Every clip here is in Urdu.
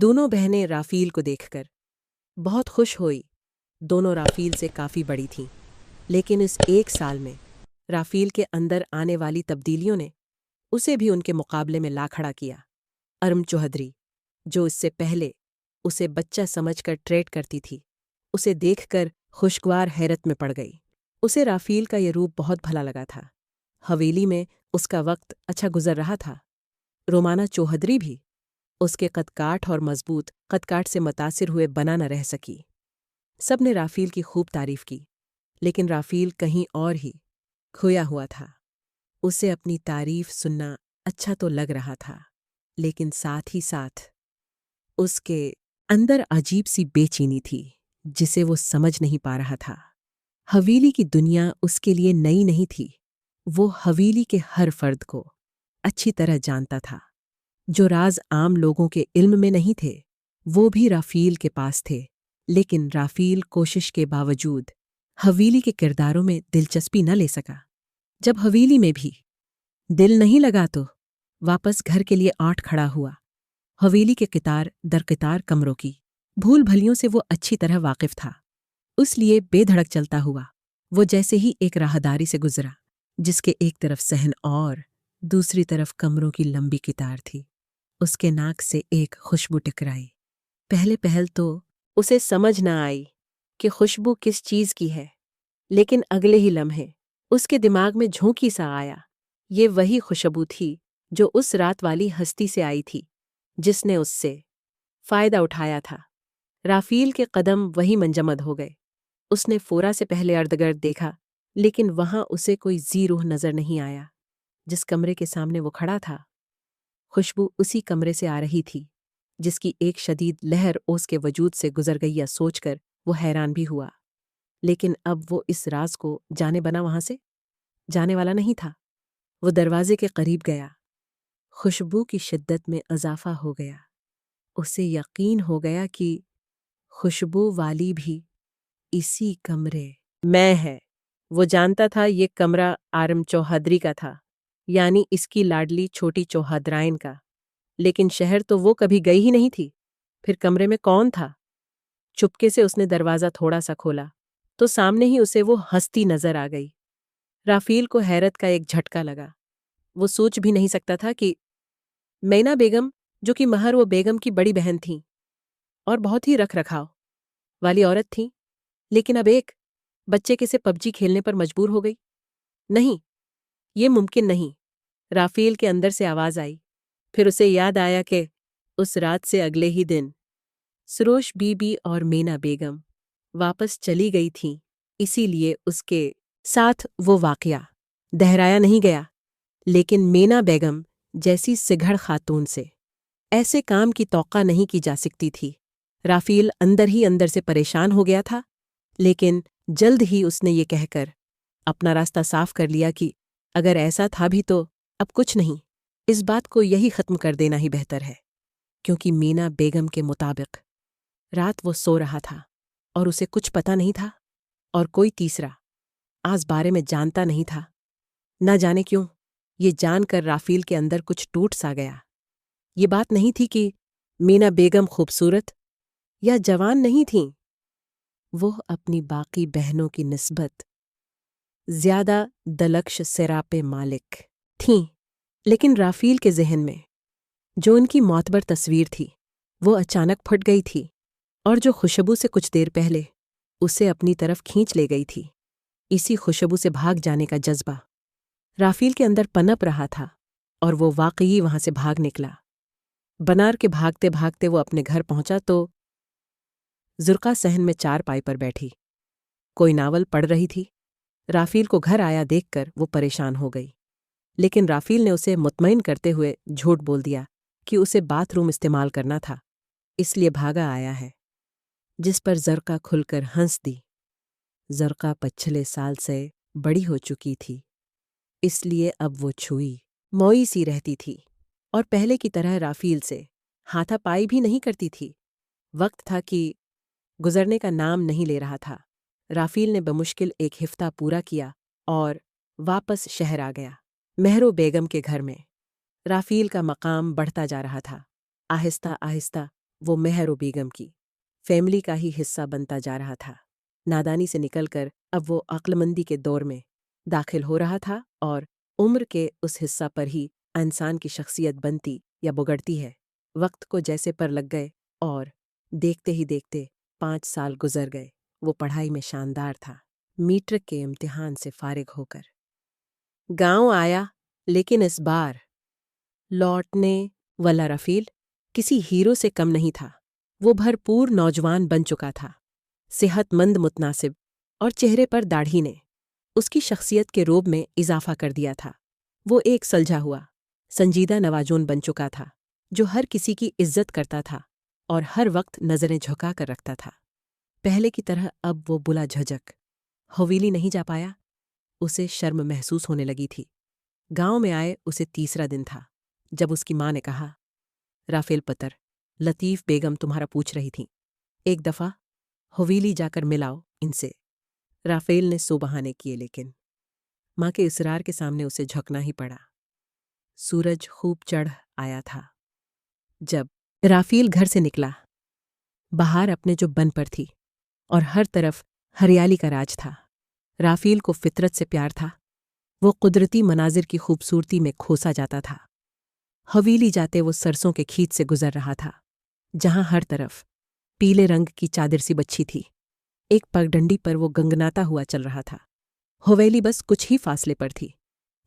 دونوں بہنیں رافیل کو دیکھ کر بہت خوش ہوئی۔ دونوں رافیل سے کافی بڑی تھیں، لیکن اس ایک سال میں رافیل کے اندر آنے والی تبدیلیوں نے اسے بھی ان کے مقابلے میں لا کھڑا کیا۔ ارم چوہدری، جو اس سے پہلے اسے بچہ سمجھ کر ٹریٹ کرتی تھی، اسے دیکھ کر خوشگوار حیرت میں پڑ گئی۔ اسے رافیل کا یہ روپ بہت بھلا لگا تھا۔ حویلی میں اس کا وقت اچھا گزر رہا تھا۔ رومانہ چوہدری بھی اس کے قد کاٹ اور مضبوط قد کاٹ سے متاثر ہوئے بنا نہ رہ سکی۔ سب نے رافیل کی خوب تعریف کی، لیکن رافیل کہیں اور ہی کھویا ہوا تھا۔ اسے اپنی تعریف سننا اچھا تو لگ رہا تھا، لیکن ساتھ ہی ساتھ اس کے اندر عجیب سی بے چینی تھی جسے وہ سمجھ نہیں پا رہا تھا۔ حویلی کی دنیا اس کے لیے نئی نہیں تھی۔ وہ حویلی کے ہر فرد کو اچھی طرح جانتا تھا۔ جو راز عام لوگوں کے علم میں نہیں تھے، وہ بھی رافیل کے پاس تھے، لیکن رافیل کوشش کے باوجود حویلی کے کرداروں میں دلچسپی نہ لے سکا۔ جب حویلی میں بھی دل نہیں لگا تو واپس گھر کے لیے آٹ کھڑا ہوا۔ حویلی کے قطار در قطار کمروں کی بھول بھلیوں سے وہ اچھی طرح واقف تھا، اس لیے بے دھڑک چلتا ہوا وہ جیسے ہی ایک راہداری سے گزرا جس کے ایک طرف صحن اور دوسری طرف کمروں کی لمبی قطار تھی۔ اس کے ناک سے ایک خوشبو ٹکرائی۔ پہلے پہل تو اسے سمجھ نہ آئی کہ خوشبو کس چیز کی ہے، لیکن اگلے ہی لمحے اس کے دماغ میں جھونکی سا آیا۔ یہ وہی خوشبو تھی جو اس رات والی ہستی سے آئی تھی جس نے اس سے فائدہ اٹھایا تھا۔ رافیل کے قدم وہی منجمد ہو گئے۔ اس نے فورا سے پہلے اردگرد دیکھا، لیکن وہاں اسے کوئی ذی روح نظر نہیں آیا۔ جس کمرے کے سامنے وہ کھڑا تھا، خوشبو اسی کمرے سے آ رہی تھی جس کی ایک شدید لہر اس کے وجود سے گزر گئی۔ یا سوچ کر وہ حیران بھی ہوا، لیکن اب وہ اس راز کو جانے بنا وہاں سے جانے والا نہیں تھا۔ وہ دروازے کے قریب گیا۔ خوشبو کی شدت میں اضافہ ہو گیا۔ اسے یقین ہو گیا کہ خوشبو والی بھی اسی کمرے میں ہے۔ وہ جانتا تھا یہ کمرہ آرم چوہدری کا تھا، یعنی اس کی لاڈلی چھوٹی چوہدرائن کا، لیکن شہر تو وہ کبھی گئی ہی نہیں تھی۔ پھر کمرے میں کون تھا؟ چپکے سے اس نے دروازہ تھوڑا سا کھولا تو سامنے ہی اسے وہ ہستی نظر آ گئی۔ رافیل کو حیرت کا ایک جھٹکا لگا۔ وہ سوچ بھی نہیں سکتا تھا کہ مینا بیگم، جو کہ مہر وہ بیگم کی بڑی بہن تھیں اور بہت ہی رکھ رکھاؤ والی عورت تھیں، لیکن اب ایک بچے کے سے پبجی کھیلنے پر مجبور ہو گئی۔ نہیں، یہ ممکن نہیں۔ رافیل کے اندر سے آواز آئی۔ پھر اسے یاد آیا کہ اس رات سے اگلے ہی دن سروش بی بی اور مینا بیگم واپس چلی گئی تھیں، اسی لیے اس کے ساتھ وہ واقعہ دہرایا نہیں گیا۔ لیکن مینا بیگم جیسی سگھڑ خاتون سے ایسے کام کی توقع نہیں کی جا سکتی تھی۔ رافیل اندر ہی اندر سے پریشان ہو گیا تھا، لیکن جلد ہی اس نے یہ کہہ کر اپنا راستہ صاف کر لیا کہ اگر ایسا تھا بھی تو اب کچھ نہیں، اس بات کو یہی ختم کر دینا ہی بہتر ہے، کیونکہ مینا بیگم کے مطابق رات وہ سو رہا تھا اور اسے کچھ پتہ نہیں تھا، اور کوئی تیسرا آس بارے میں جانتا نہیں تھا۔ نہ جانے کیوں یہ جان کر رافیل کے اندر کچھ ٹوٹ سا گیا۔ یہ بات نہیں تھی کہ مینا بیگم خوبصورت یا جوان نہیں تھیں، وہ اپنی باقی بہنوں کی نسبت زیادہ دلکش سراپے مالک تھیں۔ لیکن رافیل کے ذہن میں جو ان کی معتبر تصویر تھی وہ اچانک پھٹ گئی تھی، اور جو خوشبو سے کچھ دیر پہلے اسے اپنی طرف کھینچ لے گئی تھی، اسی خوشبو سے بھاگ جانے کا جذبہ رافیل کے اندر پنپ رہا تھا، اور وہ واقعی وہاں سے بھاگ نکلا۔ بنار کے بھاگتے بھاگتے وہ اپنے گھر پہنچا تو زرقا صحن میں چار پائی پر بیٹھی کوئی ناول پڑھ رہی تھی۔ رافیل کو گھر آیا دیکھ کر وہ پریشان ہو گئی، لیکن رافیل نے اسے مطمئن کرتے ہوئے جھوٹ بول دیا کہ اسے باتھ روم استعمال کرنا تھا، اس لیے بھاگا آیا ہے، جس پر زرقا کھل کر ہنس دی۔ زرقا پچھلے سال سے بڑی ہو چکی تھی، اس لیے اب وہ چھوئی موئی سی رہتی تھی اور پہلے کی طرح رافیل سے ہاتھا پائی بھی نہیں کرتی تھی۔ وقت تھا کہ گزرنے کا نام نہیں لے رہا تھا۔ رافیل نے بمشکل ایک ہفتہ پورا کیا اور واپس شہر آ گیا۔ مہرو بیگم کے گھر میں رافیل کا مقام بڑھتا جا رہا تھا۔ آہستہ آہستہ وہ مہر و بیگم کی فیملی کا ہی حصہ بنتا جا رہا تھا۔ نادانی سے نکل کر اب وہ عقلمندی کے دور میں داخل ہو رہا تھا، اور عمر کے اس حصہ پر ہی انسان کی شخصیت بنتی یا بگڑتی ہے۔ وقت کو جیسے پر لگ گئے اور دیکھتے ہی دیکھتے 5 سال گزر گئے۔ وہ پڑھائی میں شاندار تھا، میٹرک کے امتحان سے فارغ ہو کر گاؤں آیا، لیکن اس بار لوٹنے والا رفیل کسی ہیرو سے کم نہیں تھا۔ وہ بھرپور نوجوان بن چکا تھا، صحت مند، متناسب، اور چہرے پر داڑھی نے اس کی شخصیت کے روب میں اضافہ کر دیا تھا۔ وہ ایک سلجھا ہوا، سنجیدہ نواجون بن چکا تھا، جو ہر کسی کی عزت کرتا تھا اور ہر وقت نظریں جھکا کر رکھتا تھا۔ پہلے کی طرح اب وہ بلا جھجک حویلی نہیں جا پایا۔ اسے شرم محسوس ہونے لگی تھی۔ گاؤں میں آئے اسے تیسرا دن تھا جب اس کی ماں نے کہا، رافیل پتر، لطیف بیگم تمہارا پوچھ رہی تھیں، ایک دفعہ حویلی جا کر ملاؤ ان سے۔ رافیل نے سو بہانے کیے، لیکن ماں کے اصرار کے سامنے اسے جھکنا ہی پڑا۔ سورج خوب چڑھ آیا تھا جب رافیل گھر سے نکلا۔ بہار اپنے جو بن پر تھی اور ہر طرف ہریالی کا راج تھا۔ رافیل کو فطرت سے پیار تھا۔ وہ قدرتی مناظر کی خوبصورتی میں کھوسا جاتا تھا۔ حویلی جاتے وہ سرسوں کے کھیت سے گزر رہا تھا، جہاں ہر طرف پیلے رنگ کی چادر سی بچھی تھی۔ ایک پگڈنڈی پر وہ گنگناتا ہوا چل رہا تھا۔ حویلی بس کچھ ہی فاصلے پر تھی،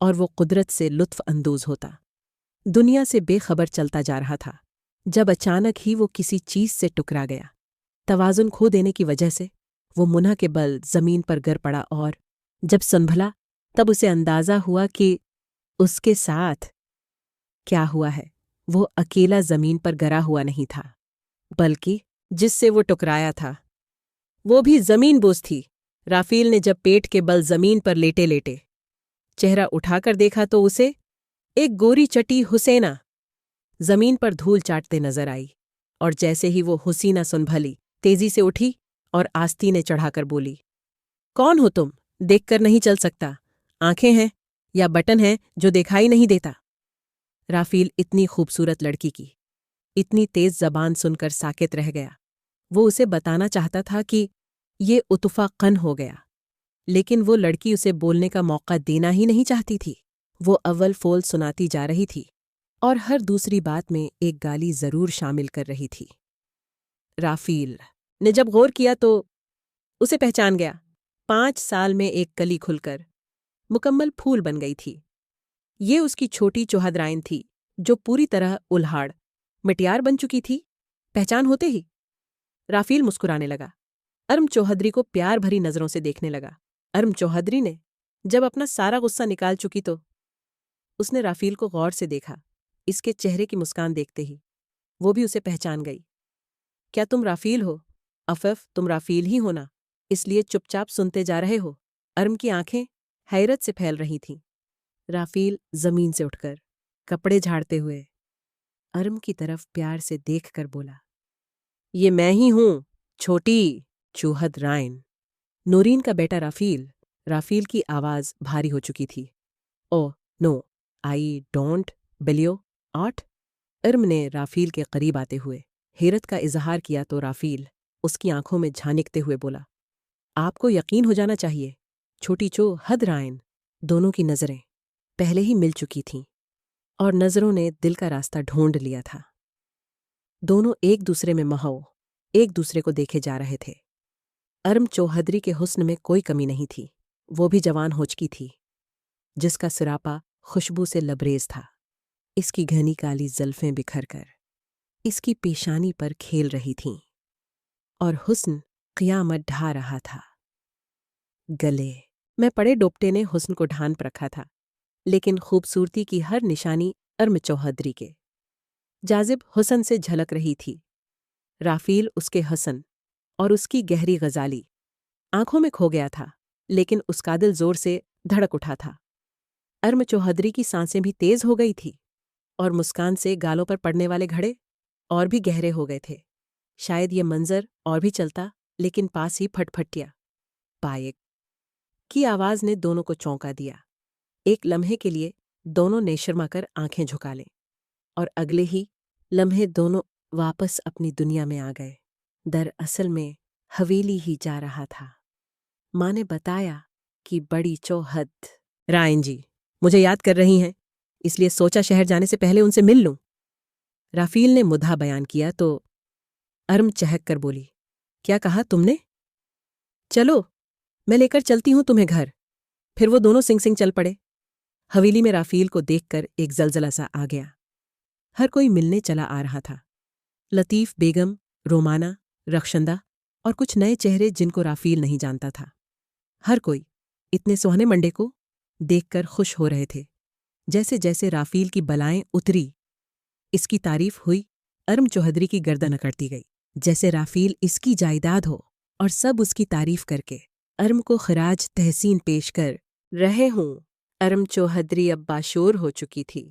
اور وہ قدرت سے لطف اندوز ہوتا، دنیا سے بے خبر چلتا جا رہا تھا، جب اچانک ہی وہ کسی چیز سے ٹکرا گیا۔ توازن کھو دینے کی وجہ سے وہ منہ کے بل زمین پر گر پڑا، اور جب سنبھلا تب اسے اندازہ ہوا کہ اس کے ساتھ کیا ہوا ہے۔ وہ اکیلا زمین پر گرا ہوا نہیں تھا، بلکہ جس سے وہ ٹکرایا تھا وہ بھی زمین بوس تھی۔ رافیل نے جب پیٹ کے بل زمین پر لیٹے لیٹے چہرہ اٹھا کر دیکھا تو اسے ایک گوری چٹی حسینہ زمین پر دھول چاٹتے نظر آئی، اور جیسے ہی وہ حسینہ سنبھلی، تیزی سے اٹھی اور آستینے چڑھا کر بولی، کون ہو تم؟ دیکھ کر نہیں چل سکتا؟ آنکھیں ہیں یا بٹن ہیں جو دکھائی نہیں دیتا؟ رافیل اتنی خوبصورت لڑکی کی اتنی تیز زبان سن کر ساکت رہ گیا۔ وہ اسے بتانا چاہتا تھا کہ یہ اتفاقاً ہو گیا، لیکن وہ لڑکی اسے بولنے کا موقع دینا ہی نہیں چاہتی تھی۔ وہ اول فول سناتی جا رہی تھی اور ہر دوسری بات میں ایک گالی ضرور شامل کر رہی تھی۔ رافیل نے جب غور کیا تو اسے پہچان گیا۔ 5 سال میں ایک کلی کھل کر مکمل پھول بن گئی تھی۔ یہ اس کی چھوٹی چوہدرائن تھی، جو پوری طرح الہاڑ مٹیار بن چکی تھی۔ پہچان ہوتے ہی رافیل مسکرانے لگا، ارم چوہدری کو پیار بھری نظروں سے دیکھنے لگا۔ ارم چوہدری نے جب اپنا سارا غصہ نکال چکی تو اس نے رافیل کو غور سے دیکھا۔ اس کے چہرے کی مسکان دیکھتے ہی وہ بھی اسے پہچان گئی۔ کیا تم رافیل ہو؟ افف، تم رافیل ہی ہونا، اس لیے چپ چاپ سنتے جا رہے ہو۔ ارم کی آنکھیں حیرت سے پھیل رہی تھیں۔ رافیل زمین سے اٹھ کر کپڑے جھاڑتے ہوئے ارم کی طرف پیار سے دیکھ کر بولا، یہ میں ہی ہوں، چھوٹی چوہد رائن، نورین کا بیٹا رافیل۔ رافیل کی آواز بھاری ہو چکی تھی۔ او نو، آئی ڈونٹ بلیو آٹ۔ ارم نے رافیل کے قریب آتے ہوئے حیرت کا اظہار کیا تو رافیل اس کی آنکھوں میں جھانکتے ہوئے بولا، آپ کو یقین ہو جانا چاہیے، چھوٹی چو حد رائن۔ دونوں کی نظریں پہلے ہی مل چکی تھیں اور نظروں نے دل کا راستہ ڈھونڈ لیا تھا۔ دونوں ایک دوسرے میں محو ایک دوسرے کو دیکھے جا رہے تھے۔ ارم چوہدری کے حسن میں کوئی کمی نہیں تھی۔ وہ بھی جوان ہو چکی تھی، جس کا سراپا خوشبو سے لبریز تھا۔ اس کی گھنی کالی زلفیں بکھر کر اس کی پیشانی پر کھیل رہی تھیں، اور حسن قیامت ڈھا رہا تھا۔ گلے میں پڑے ڈوپٹے نے حسن کو ڈھانپ رکھا تھا، لیکن خوبصورتی کی ہر نشانی ارم چوہدری کے جاذب حسن سے جھلک رہی تھی۔ رافیل اس کے حسن اور اس کی گہری غزالی آنکھوں میں کھو گیا تھا، لیکن اس کا دل زور سے دھڑک اٹھا تھا۔ ارم چوہدری کی سانسیں بھی تیز ہو گئی تھی، اور مسکان سے گالوں پر پڑنے والے گھڑے اور بھی گہرے ہو گئے تھے۔ شاید یہ منظر اور بھی چلتا، لیکن پاس ہی پھٹ پھٹیا۔ پائک کی آواز نے دونوں کو چونکا دیا۔ ایک لمحے کے لیے دونوں نے شرما کر آنکھیں جھکا لیں، اور اگلے ہی لمحے دونوں واپس اپنی دنیا میں آ گئے۔ دراصل میں حویلی ہی جا رہا تھا۔ ماں نے بتایا کہ بڑی چوہد رائن جی مجھے یاد کر رہی ہیں، اس لیے سوچا شہر جانے سے پہلے ان سے مل لوں۔ رافیل نے مدعا بیان کیا تو ارم چہک کر بولی، کیا کہا تم نے؟ چلو میں لے کر چلتی ہوں تمہیں گھر۔ پھر وہ دونوں سنگ سنگ چل پڑے۔ حویلی میں رافیل کو دیکھ کر ایک زلزلہ سا آ گیا۔ ہر کوئی ملنے چلا آ رہا تھا۔ لطیف بیگم، رومانہ، رخشندہ اور کچھ نئے چہرے جن کو رافیل نہیں جانتا تھا۔ ہر کوئی اتنے سوہنے منڈے کو دیکھ کر خوش ہو رہے تھے۔ جیسے جیسے رافیل کی بلائیں اتری، اس کی تعریف ہوئی، ارم چوہدری کی گردن اکڑتی گئی، جیسے رافیل اس کی جائیداد ہو، اور سب اس کی تعریف کر کے ارم کو خراج تحسین پیش کر رہے ہوں۔ ارم چوہدری اب باشور ہو چکی تھی۔